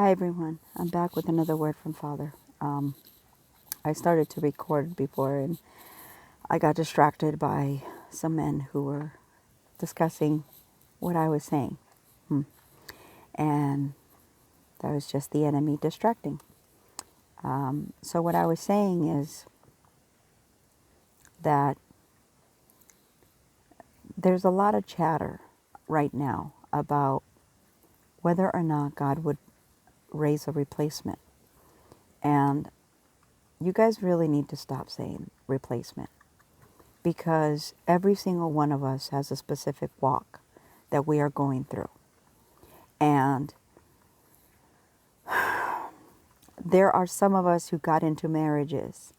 Hi everyone, I'm back with another word from Father. I started to record before and I got distracted by some men who were discussing what I was saying. And that was just the enemy distracting. So what I was saying is that there's a lot of chatter right now about whether or not God would raise a replacement. And you guys really need to stop saying replacement, because every single one of us has a specific walk that we are going through. And there are some of us who got into marriages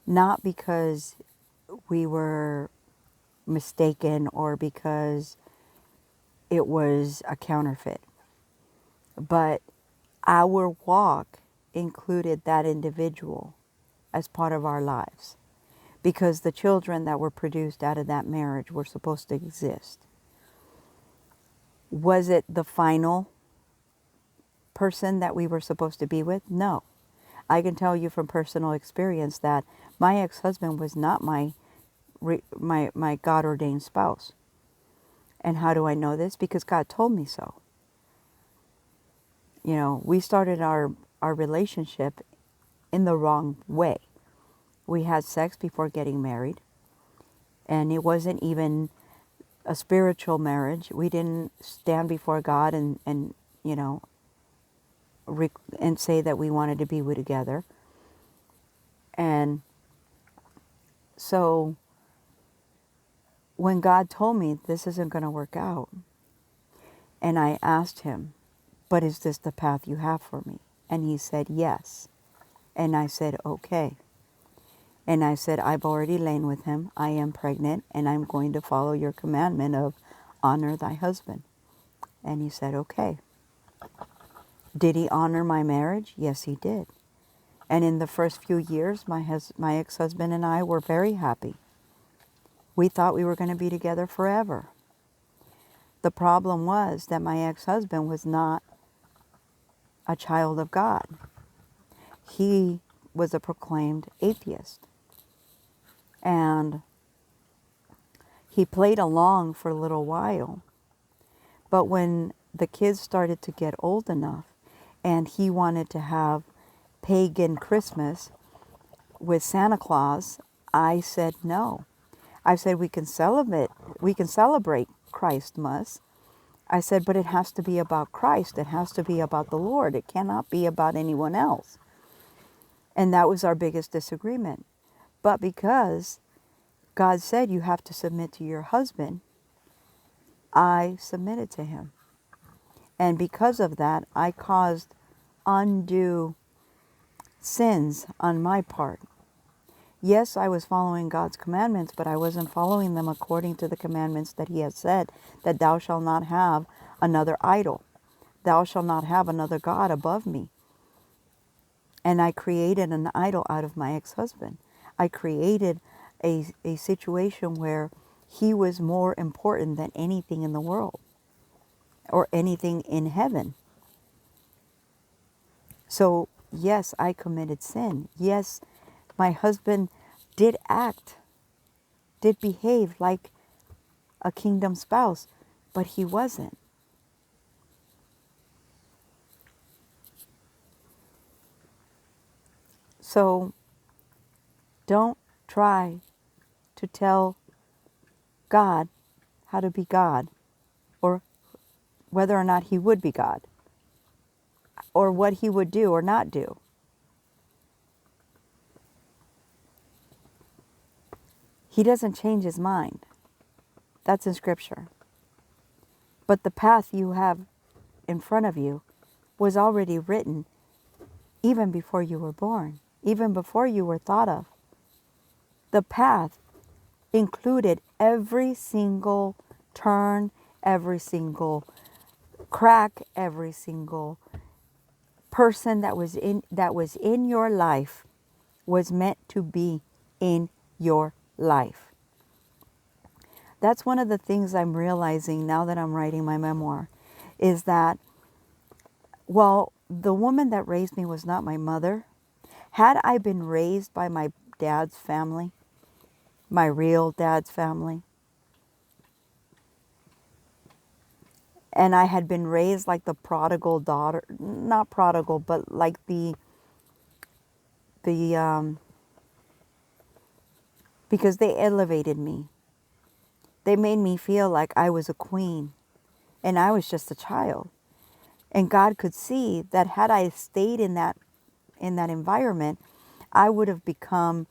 not because we were mistaken or because it was a counterfeit, but our walk included that individual as part of our lives, because the children that were produced out of that marriage were supposed to exist. Was it the final person that we were supposed to be with? No. I can tell you from personal experience that my ex-husband was not my God-ordained spouse. And how do I know this? Because God told me so. You know, we started our relationship in the wrong way. We had sex before getting married, and it wasn't even a spiritual marriage. We didn't stand before God and you know, and say that we wanted to be together. And so when God told me this isn't going to work out, and I asked him, but is this the path you have for me? And he said, yes. And I said, okay. And I said, I've already lain with him. I am pregnant, and I'm going to follow your commandment of honor thy husband. And he said, okay. Did he honor my marriage? Yes, he did. And in the first few years, my ex-husband and I were very happy. We thought we were going to be together forever. The problem was that my ex-husband was not a child of God. He was a proclaimed atheist. And he played along for a little while. But when the kids started to get old enough and he wanted to have pagan Christmas with Santa Claus, I said no. I said we can celebrate Christmas. I said, but it has to be about Christ. It has to be about the Lord. It cannot be about anyone else. And that was our biggest disagreement. But because God said you have to submit to your husband, I submitted to him. And because of that, I caused undue sins on my part. Yes, I was following God's commandments, but I wasn't following them according to the commandments that he has said, that thou shalt not have another idol. Thou shalt not have another God above me. And I created an idol out of my ex-husband. I created a situation where he was more important than anything in the world or anything in heaven. So, yes, I committed sin. Yes, my husband did behave like a kingdom spouse, but he wasn't. So, don't try to tell God how to be God, or whether or not he would be God, or what he would do or not do. He doesn't change his mind. That's in Scripture. But the path you have in front of you was already written even before you were born, even before you were thought of. The path included every single turn, every single crack, every single person that was in your life was meant to be in your life. That's one of the things I'm realizing now that I'm writing my memoir, is that, well, the woman that raised me was not my mother. Had I been raised by my dad's family, my real dad's family, and I had been raised like the prodigal daughter, not prodigal, but like the because they elevated me. They made me feel like I was a queen and I was just a child. And God could see that had I stayed in that environment, I would have become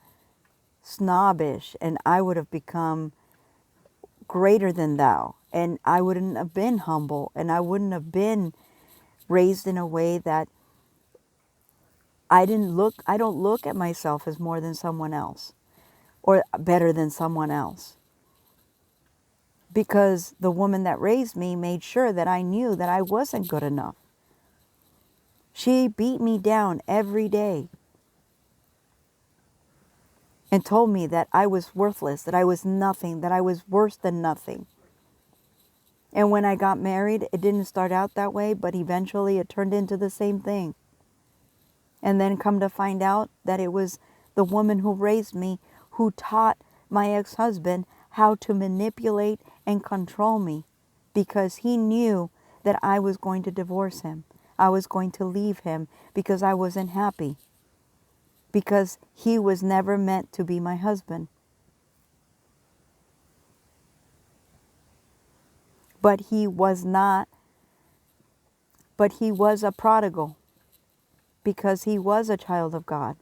snobbish and I would have become greater than thou. And I wouldn't have been humble and I wouldn't have been raised in a way that I don't look at myself as more than someone else or better than someone else. Because the woman that raised me made sure that I knew that I wasn't good enough. She beat me down every day and told me that I was worthless, that I was nothing, that I was worse than nothing. And when I got married, it didn't start out that way, but eventually it turned into the same thing. And then come to find out that it was the woman who raised me who taught my ex-husband how to manipulate and control me because he knew that I was going to divorce him. I was going to leave him because I wasn't happy. Because he was never meant to be my husband. But he was not, but he was a prodigal because he was a child of God.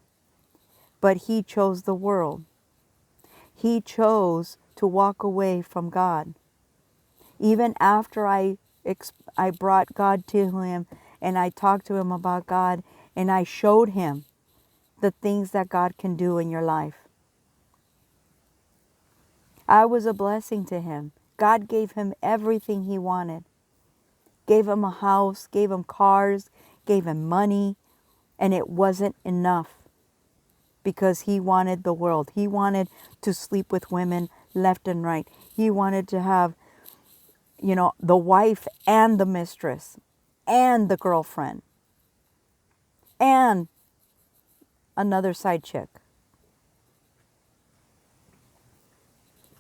But he chose the world. He chose to walk away from God. Even after I brought God to him and I talked to him about God and I showed him the things that God can do in your life. I was a blessing to him. God gave him everything he wanted. Gave him a house, gave him cars, gave him money, and it wasn't enough because he wanted the world. He wanted to sleep with women left and right. He wanted to have, the wife and the mistress and the girlfriend and another side chick.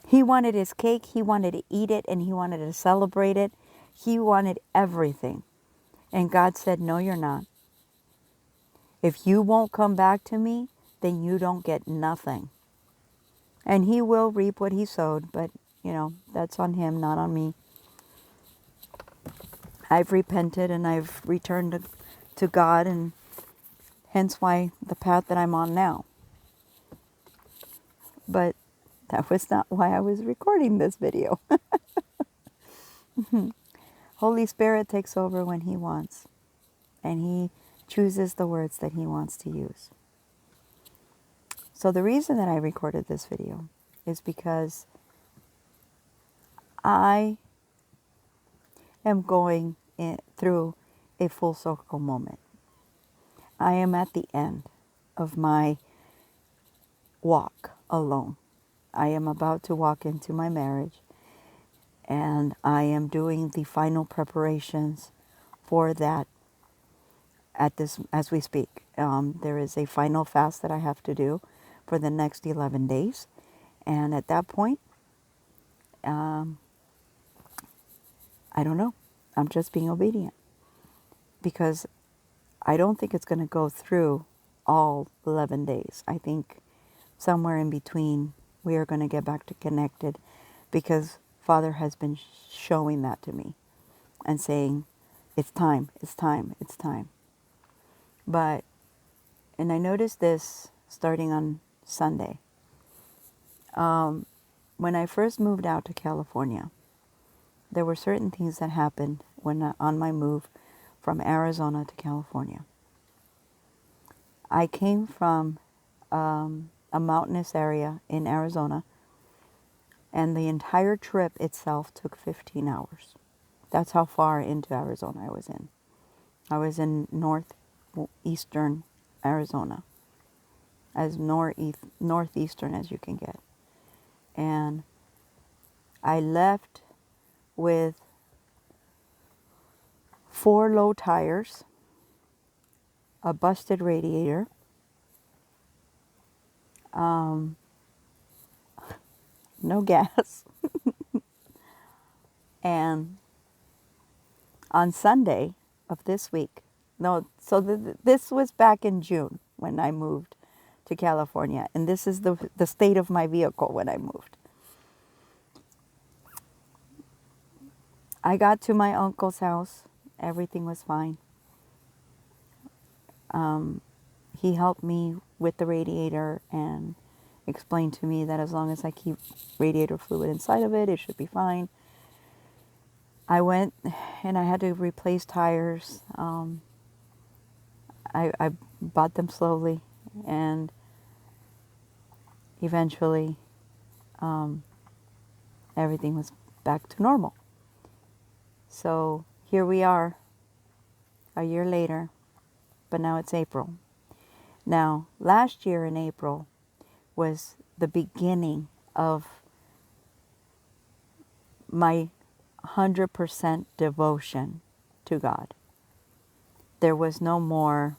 He wanted his cake, he wanted to eat it, and he wanted to celebrate it. He wanted everything. And God said, no, you're not. If you won't come back to me, then you don't get nothing. And he will reap what he sowed, but, that's on him, not on me. I've repented and I've returned to God, and hence why the path that I'm on now. But that was not why I was recording this video. Holy Spirit takes over when he wants, and he chooses the words that he wants to use. So the reason that I recorded this video is because I am going through a full circle moment. I am at the end of my walk alone. I am about to walk into my marriage, and I am doing the final preparations for that as we speak. There is a final fast that I have to do for the next 11 days. And at that point, I don't know. I'm just being obedient because I don't think it's going to go through all 11 days. I think somewhere in between we are going to get back to connected because Father has been showing that to me and saying, it's time, it's time, it's time. And I noticed this starting on Sunday. When I first moved out to California, there were certain things that happened on my move from Arizona to California. I came from a mountainous area in Arizona, and the entire trip itself took 15 hours. That's how far into Arizona I was in. I was in northeastern Arizona, as northeastern as you can get. And I left with 4 low tires a busted radiator, um, no gas, and on Sunday of this week, no, so this was back in June when I moved to California, and this is the state of my vehicle when I moved. I got to my uncle's house. Everything was fine. He helped me with the radiator and explained to me that as long as I keep radiator fluid inside of it, it should be fine. I went and I had to replace tires. I bought them slowly, and eventually everything was back to normal. So here we are a year later, but now it's April. Now, last year in April was the beginning of my 100% devotion to God. There was no more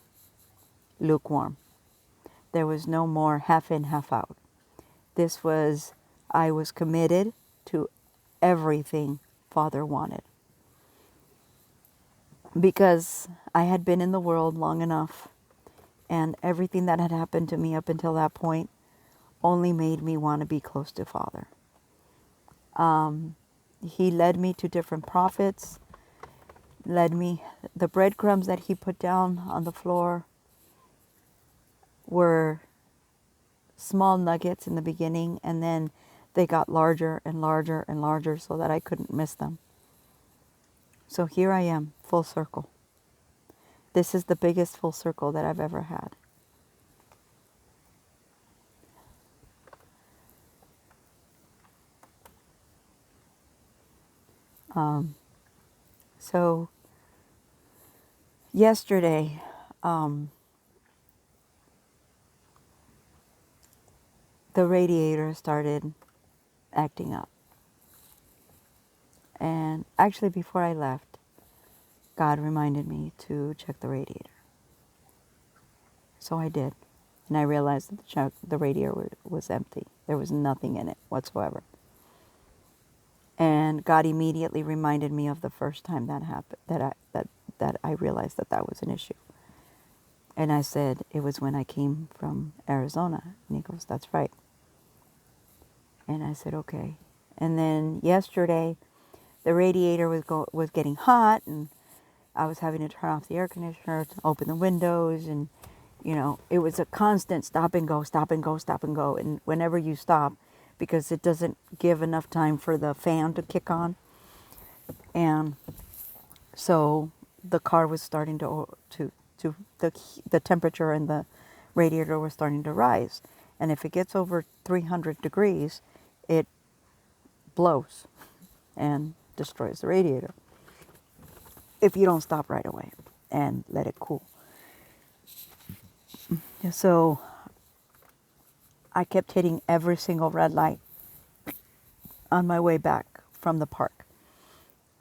lukewarm. There was no more half in, half out. I was committed to everything Father wanted. Because I had been in the world long enough, and everything that had happened to me up until that point only made me want to be close to Father. He led me to different prophets, the breadcrumbs that he put down on the floor were small nuggets in the beginning, and then they got larger and larger and larger so that I couldn't miss them. So here I am, full circle. This is the biggest full circle that I've ever had. So yesterday, the radiator started acting up. And actually before I left, God reminded me to check the radiator. So I did. And I realized that the radiator was empty. There was nothing in it whatsoever. And God immediately reminded me of the first time that happened, that I realized that was an issue. And I said, it was when I came from Arizona. And he goes, that's right. And I said, okay. And then yesterday, the radiator was getting hot, and I was having to turn off the air conditioner, to open the windows, and it was a constant stop and go, stop and go, stop and go. And whenever you stop, because it doesn't give enough time for the fan to kick on, and so the car was starting to the temperature in the radiator was starting to rise, and if it gets over 300 degrees, it blows and destroys the radiator if you don't stop right away and let it cool. So I kept hitting every single red light on my way back from the park,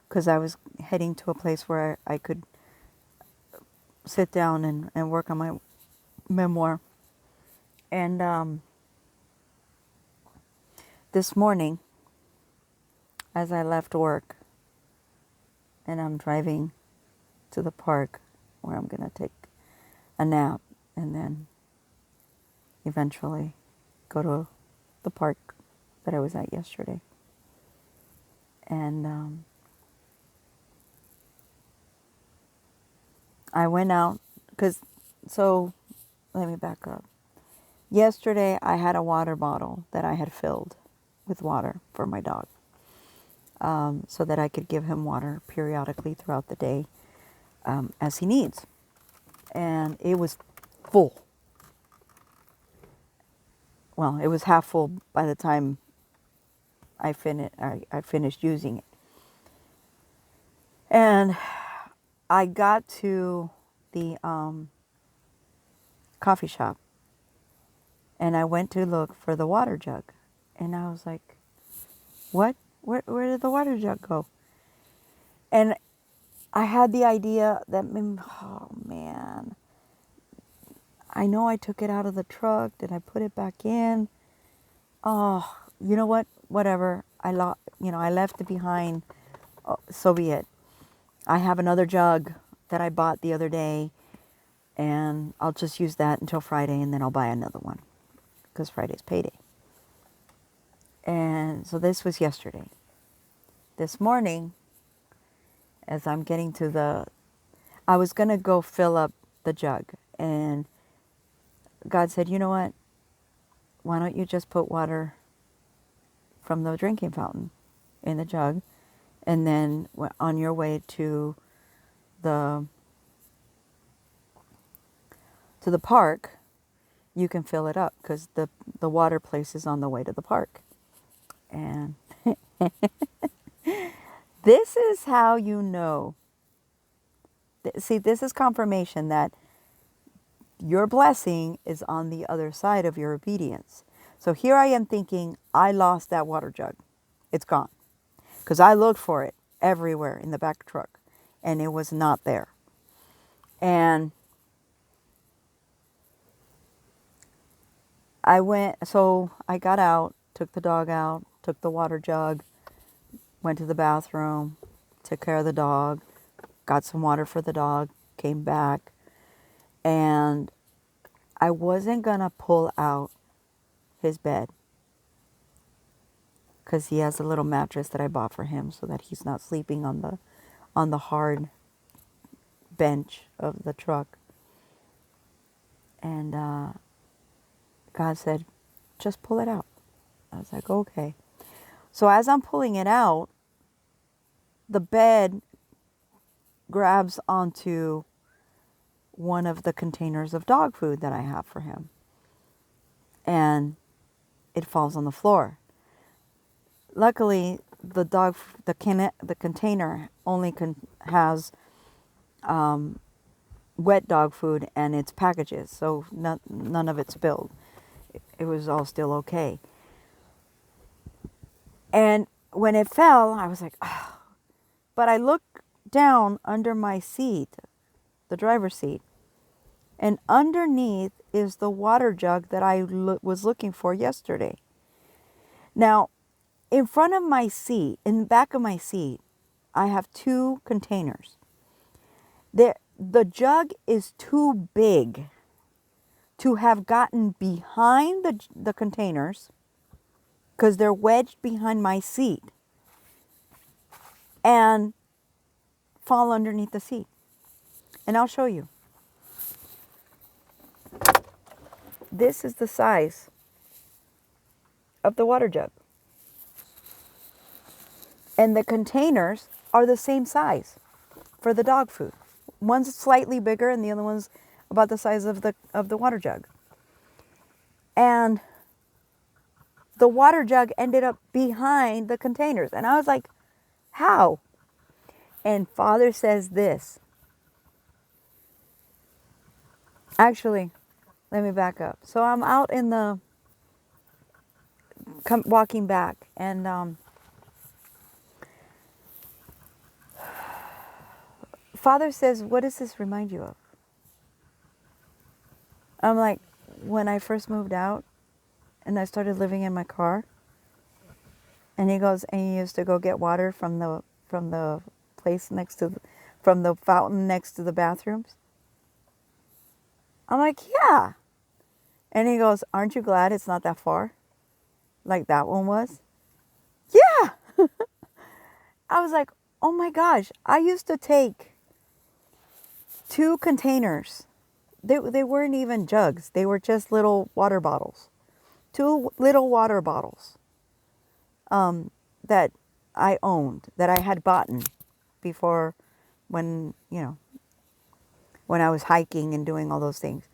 because I was heading to a place where I could sit down and work on my memoir. And this morning, as I left work and I'm driving to the park where I'm going to take a nap and then eventually go to the park that I was at yesterday. And I went out so let me back up. Yesterday I had a water bottle that I had filled with water for my dog, so that I could give him water periodically throughout the day as he needs. And it was full. Well, it was half full by the time I finished using it. And I got to the coffee shop, and I went to look for the water jug. And I was like, what? Where did the water jug go? And I had the idea that, oh man, I know I took it out of the truck. Did I put it back in? Oh, you know what? Whatever. I left it behind. Oh, so be it. I have another jug that I bought the other day, and I'll just use that until Friday, and then I'll buy another one because Friday's payday. And so this was yesterday. This morning, as I'm getting to I was going to go fill up the jug, and God said, you know what? Why don't you just put water from the drinking fountain in the jug, and then on your way to the park, you can fill it up because the water place is on the way to the park. And this is how you know. See, this is confirmation that your blessing is on the other side of your obedience. So here I am thinking, I lost that water jug. It's gone. Because I looked for it everywhere in the back truck, and it was not there. And so I got out, took the dog out, took the water jug, went to the bathroom, took care of the dog, got some water for the dog, came back, and I wasn't going to pull out his bed because he has a little mattress that I bought for him so that he's not sleeping on the hard bench of the truck. And God said, just pull it out. I was like, okay. So as I'm pulling it out, the bed grabs onto one of the containers of dog food that I have for him. And it falls on the floor. Luckily, the container only has wet dog food and its packages, so none of it spilled. It was all still okay. And when it fell, I was like, oh. But I looked down under my seat, the driver's seat, and underneath is the water jug that I was looking for yesterday. Now, in front of my seat, in the back of my seat, I have two containers. The jug is too big to have gotten behind the containers because they're wedged behind my seat and fall underneath the seat. And I'll show you. This is the size of the water jug. And the containers are the same size for the dog food. One's slightly bigger and the other one's about the size of the water jug. And the water jug ended up behind the containers. And I was like, how? And Father says this. Actually, let me back up. So I'm out in walking back, and Father says, what does this remind you of? I'm like, when I first moved out and I started living in my car. And he goes, and you used to go get water from the place from the fountain next to the bathrooms. I'm like, yeah. And he goes, aren't you glad it's not that far? Like that one was? Yeah. I was like, oh my gosh, I used to take 2 containers. They weren't even jugs. They were just little water bottles. 2 little water bottles that I owned, that I had bought before when I was hiking and doing all those things.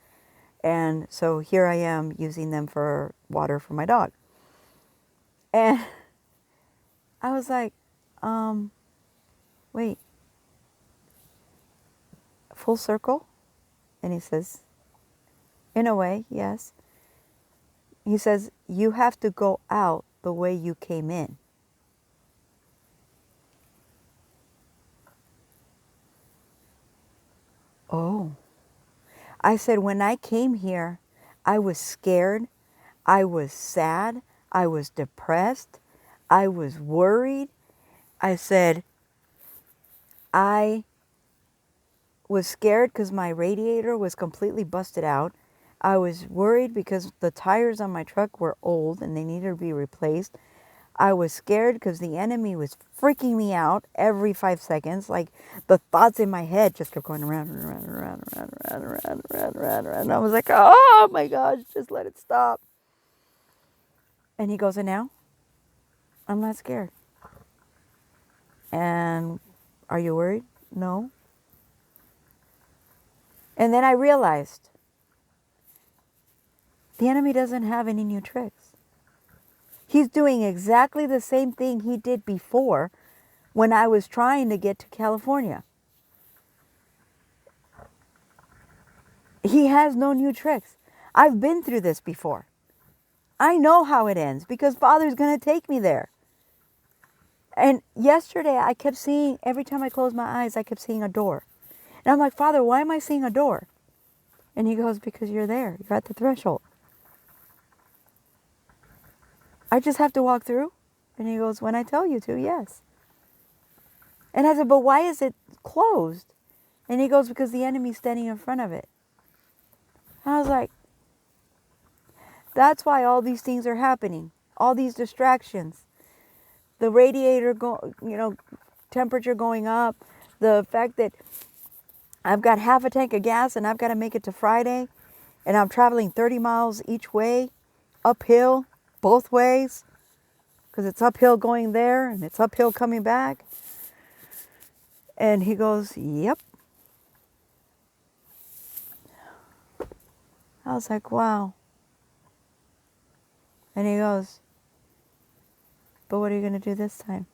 And so here I am using them for water for my dog. And I was like, wait, full circle? And he says, in a way, yes. He says, you have to go out the way you came in. Oh, I said, when I came here, I was scared. I was sad. I was depressed. I was worried. I said, I was scared because my radiator was completely busted out. I was worried because the tires on my truck were old and they needed to be replaced. I was scared because the enemy was freaking me out every 5 seconds. Like the thoughts in my head just kept going around and around and around and around and around and around and around and around. And I was like, oh my gosh, just let it stop. And he goes, and now I'm not scared. And are you worried? No. And then I realized the enemy doesn't have any new tricks. He's doing exactly the same thing he did before when I was trying to get to California. He has no new tricks. I've been through this before. I know how it ends because Father's going to take me there. And yesterday I kept seeing, every time I closed my eyes, I kept seeing a door. And I'm like, Father, why am I seeing a door? And he goes, because you're there. You're at the threshold. I just have to walk through? And he goes, when I tell you to, yes. And I said, but why is it closed? And he goes, because the enemy's standing in front of it. And I was like, that's why all these things are happening. All these distractions. The radiator, temperature going up. The fact that I've got half a tank of gas and I've got to make it to Friday. And I'm traveling 30 miles each way, uphill, both ways. Because it's uphill going there and it's uphill coming back. And he goes, yep. I was like, wow. And he goes, but what are you going to do this time?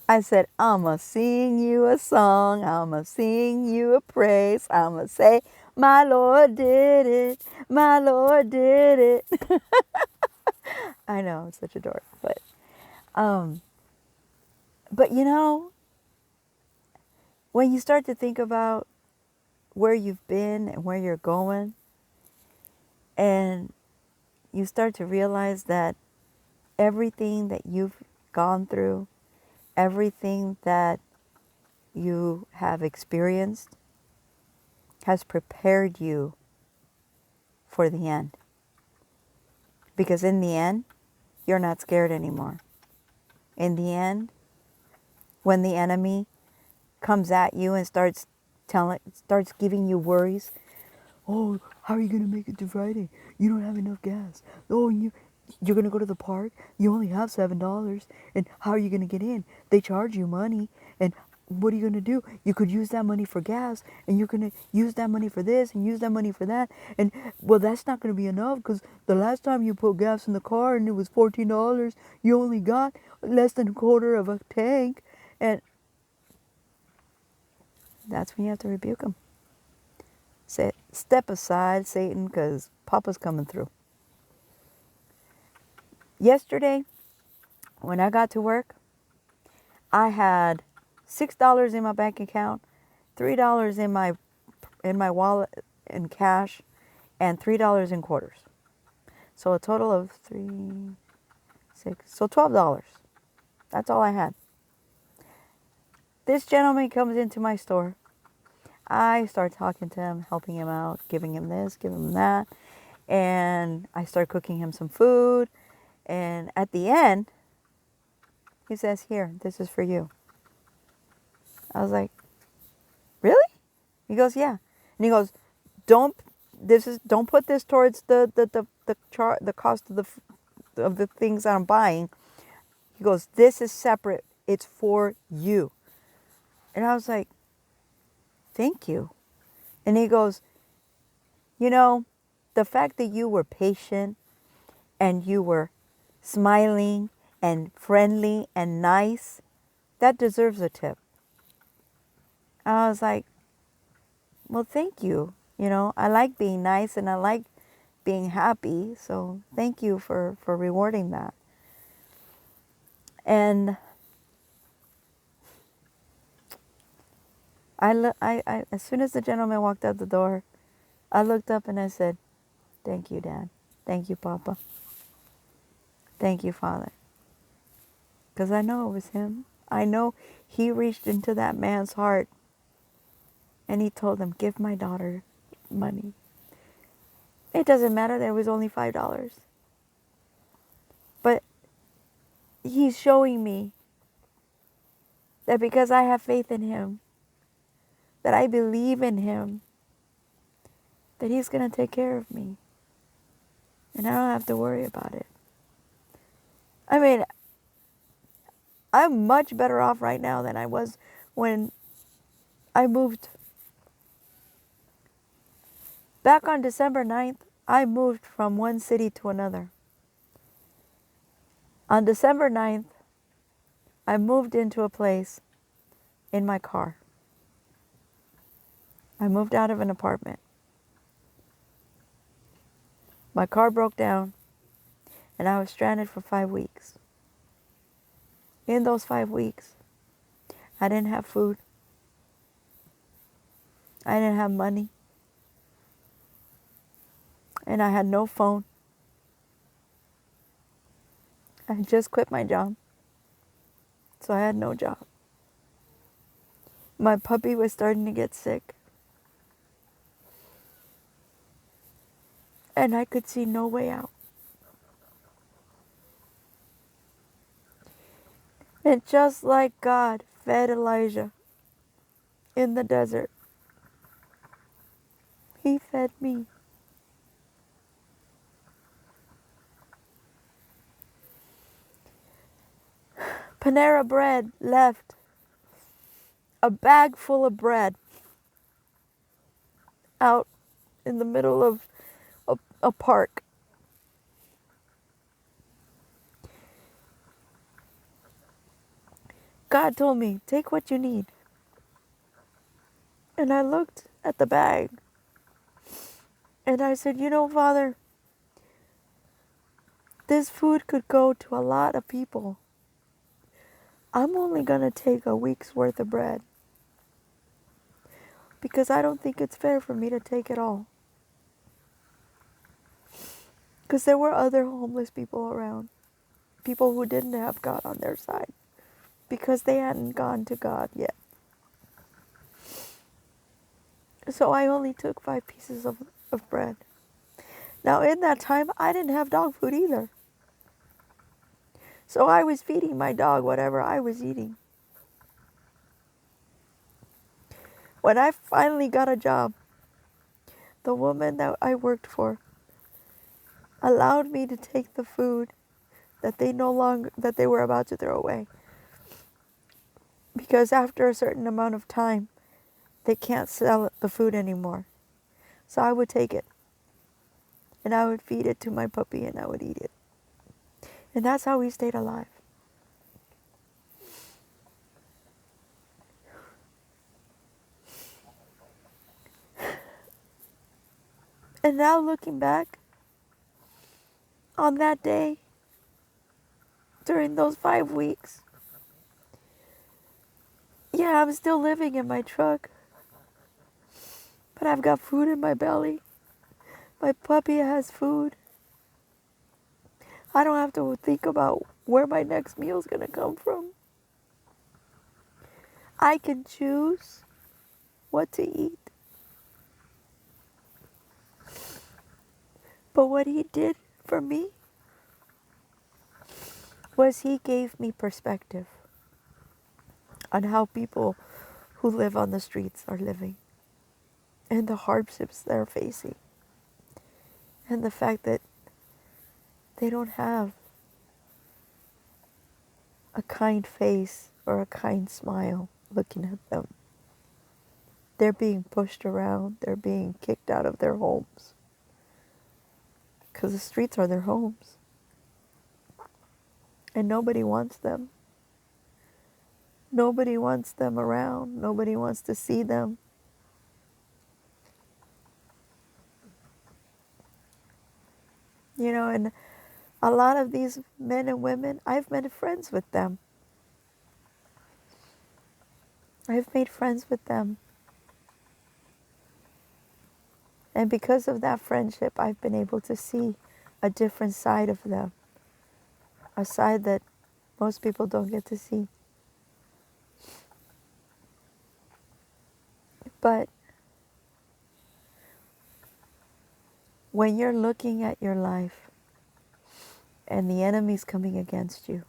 I said, I'ma sing you a song. I'ma sing you a praise. I'ma say, my Lord did it. My Lord did it. I know, I'm such a dork. But when you start to think about where you've been and where you're going, and you start to realize that everything that you've gone through, everything that you have experienced has prepared you for the end. Because in the end, you're not scared anymore. In the end, when the enemy comes at you and starts giving you worries, oh, how are you going to make it to Friday? You don't have enough gas. Oh, you're going to go to the park. You only have $7. And how are you going to get in? They charge you money. And what are you going to do? You could use that money for gas. And you're going to use that money for this and use that money for that. And, well, that's not going to be enough because the last time you put gas in the car and it was $14, you only got less than a quarter of a tank. And that's when you have to rebuke them. Say, step aside, Satan, because Papa's coming through. Yesterday, when I got to work, I had $6 in my bank account, $3 in my wallet in cash, and $3 in quarters. So a total of so $12. That's all I had. This gentleman comes into my store. I start talking to him, helping him out, giving him this, giving him that. And I start cooking him some food. And at the end, he says, here, this is for you. I was like, really? He goes, yeah. And he goes, don't put this towards the cost of the things that I'm buying. He goes, this is separate. It's for you. And I was like, thank you. And he goes, the fact that you were patient and you were smiling and friendly and nice, that deserves a tip. I was like, well, thank you. I like being nice and I like being happy. So thank you for rewarding that. And As soon as the gentleman walked out the door, I looked up and I said, "Thank you, Dad. Thank you, Papa. Thank you, Father." Because I know it was him. I know he reached into that man's heart and he told him, "Give my daughter money." It doesn't matter that it was only $5. But he's showing me that because I have faith in him, that I believe in him, that he's going to take care of me. And I don't have to worry about it. I mean, I'm much better off right now than I was when I moved. Back on December 9th, I moved from one city to another. On December 9th, I moved into a place in my car. I moved out of an apartment. My car broke down and I was stranded for 5 weeks. In those 5 weeks, I didn't have food. I didn't have money. And I had no phone. I had just quit my job. So I had no job. My puppy was starting to get sick. And I could see no way out. And just like God fed Elijah in the desert, he fed me. Panera Bread left a bag full of bread out in the middle of a park. God told me, take what you need. And I looked at the bag and I said, you know, Father, this food could go to a lot of people. I'm only going to take a week's worth of bread because I don't think it's fair for me to take it all. Because there were other homeless people around, people who didn't have God on their side because they hadn't gone to God yet. So I only took 5 pieces of bread. Now in that time, I didn't have dog food either. So I was feeding my dog whatever I was eating. When I finally got a job, the woman that I worked for allowed me to take the food that they were about to throw away. Because after a certain amount of time, they can't sell the food anymore. So I would take it. And I would feed it to my puppy and I would eat it. And that's how we stayed alive. And now looking back on that day, during those 5 weeks, yeah, I'm still living in my truck, but I've got food in my belly. My puppy has food. I don't have to think about where my next meal is going to come from. I can choose what to eat. But what he did for me was he gave me perspective on how people who live on the streets are living and the hardships they're facing and the fact that they don't have a kind face or a kind smile looking at them. They're being pushed around. They're being kicked out of their homes because the streets are their homes. And nobody wants them. Nobody wants them around. Nobody wants to see them. You know, and a lot of these men and women, I've made friends with them. I've made friends with them And because of that friendship, I've been able to see a different side of them, a side that most people don't get to see. But when you're looking at your life and the enemy's coming against you,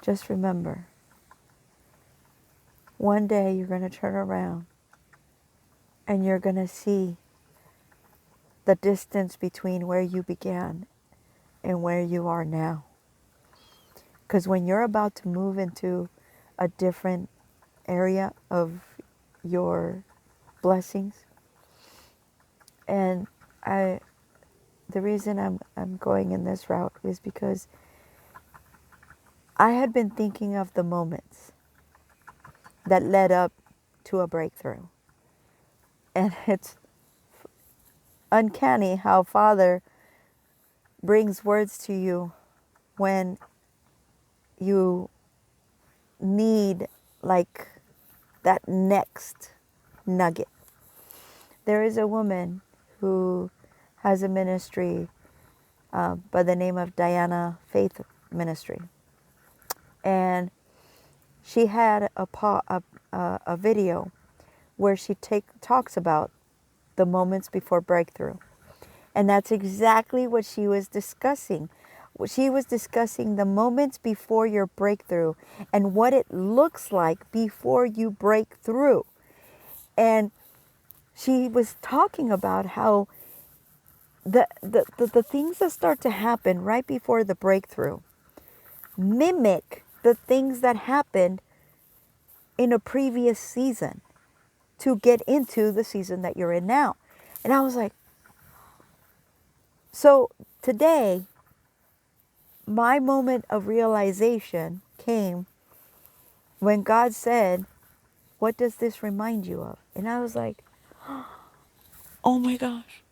just remember, one day you're going to turn around and you're going to see the distance between where you began and where you are now. Because when you're about to move into a different area of your blessings, and the reason I'm going in this route is because I had been thinking of the moments that led up to a breakthrough. And it's uncanny how Father brings words to you when you need like that next nugget. There is a woman who has a ministry by the name of Diana Faith Ministry. And she had a video where she talks about the moments before breakthrough. And that's exactly what she was discussing. She was discussing the moments before your breakthrough and what it looks like before you break through. And she was talking about how the things that start to happen right before the breakthrough mimic the things that happened in a previous season to get into the season that you're in now. And I was like, so today, my moment of realization came when God said, what does this remind you of? And I was like, oh my gosh.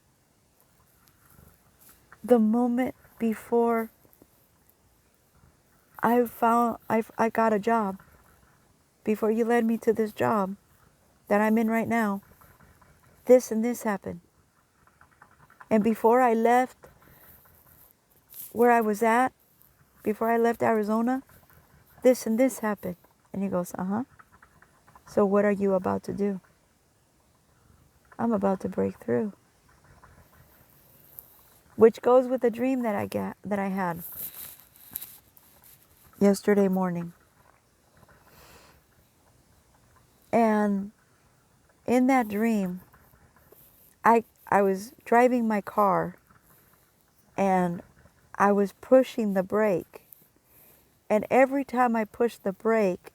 The moment before I got a job, before you led me to this job that I'm in right now, this and this happened. And before I left where I was at, before I left Arizona, this and this happened. And he goes, uh-huh. So what are you about to do? I'm about to break through. Which goes with the dream that I had yesterday morning. And in that dream, I was driving my car and I was pushing the brake. And every time I pushed the brake,